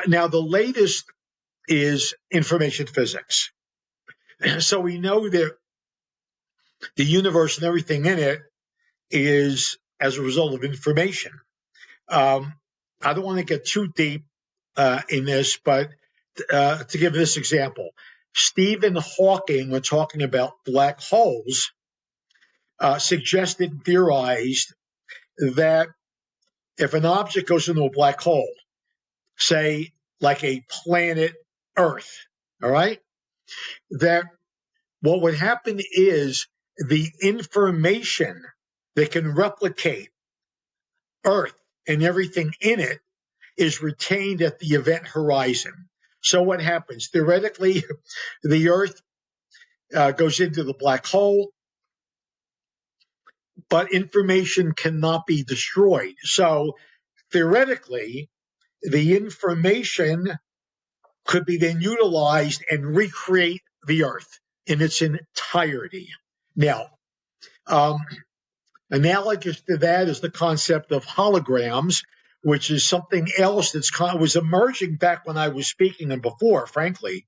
Now, the latest is information physics. So we know that the universe and everything in it is as a result of information. I don't want to get too deep in this, but to give this example, Stephen Hawking, when talking about black holes, suggested and theorized that if an object goes into a black hole, say like a planet Earth, all right, that what would happen is the information that can replicate Earth and everything in it is retained at the event horizon. So what happens? Theoretically, the Earth goes into the black hole, but information cannot be destroyed. So theoretically, the information could be then utilized and recreate the Earth in its entirety. Now, analogous to that is the concept of holograms, which is something else that's was emerging back when I was speaking and before, frankly,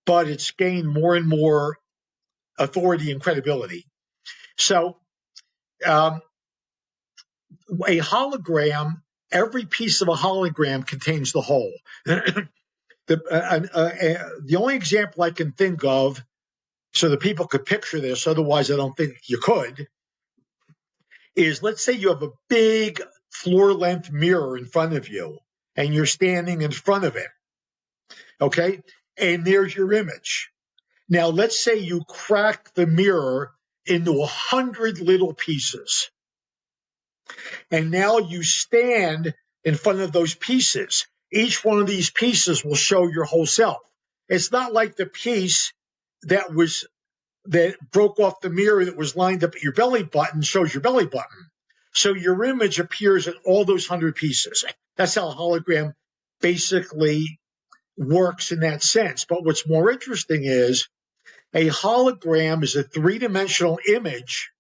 but it's gained more and more authority and credibility. So a hologram, every piece of a hologram contains the whole. The only example I can think of, so that people could picture this, otherwise I don't think you could, is let's say you have a big floor-length mirror in front of you, and you're standing in front of it, okay? And there's your image. Now, let's say you crack the mirror into 100 little pieces, and now you stand in front of those pieces. Each one of these pieces will show your whole self. It's not like the piece that broke off the mirror that was lined up at your belly button shows your belly button. So your image appears in all those 100 pieces. That's how a hologram basically works in that sense. But what's more interesting is a hologram is a three-dimensional image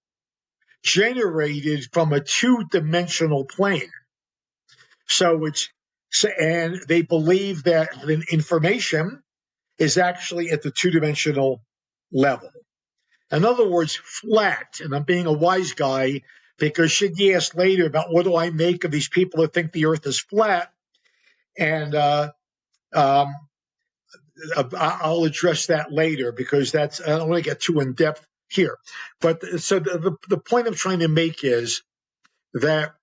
generated from a two-dimensional plane. And they believe that the information is actually at the two-dimensional level. In other words, flat. And I'm being a wise guy because should you ask later about what do I make of these people that think the Earth is flat, and I'll address that later because I don't want to get too in depth here. But so the point I'm trying to make is that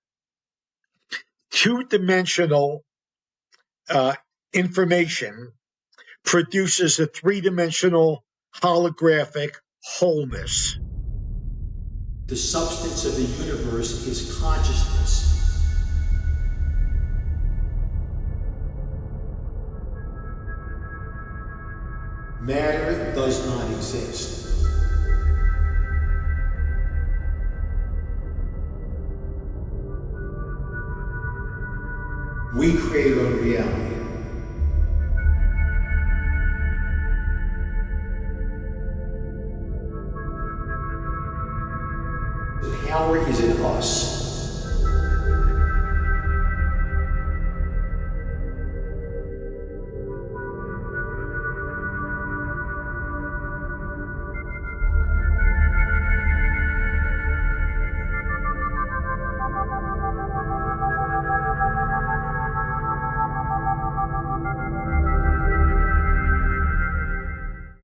two-dimensional information produces a three-dimensional holographic wholeness. The substance of the universe is consciousness. Matter does not exist. We create our own reality. The power is in us.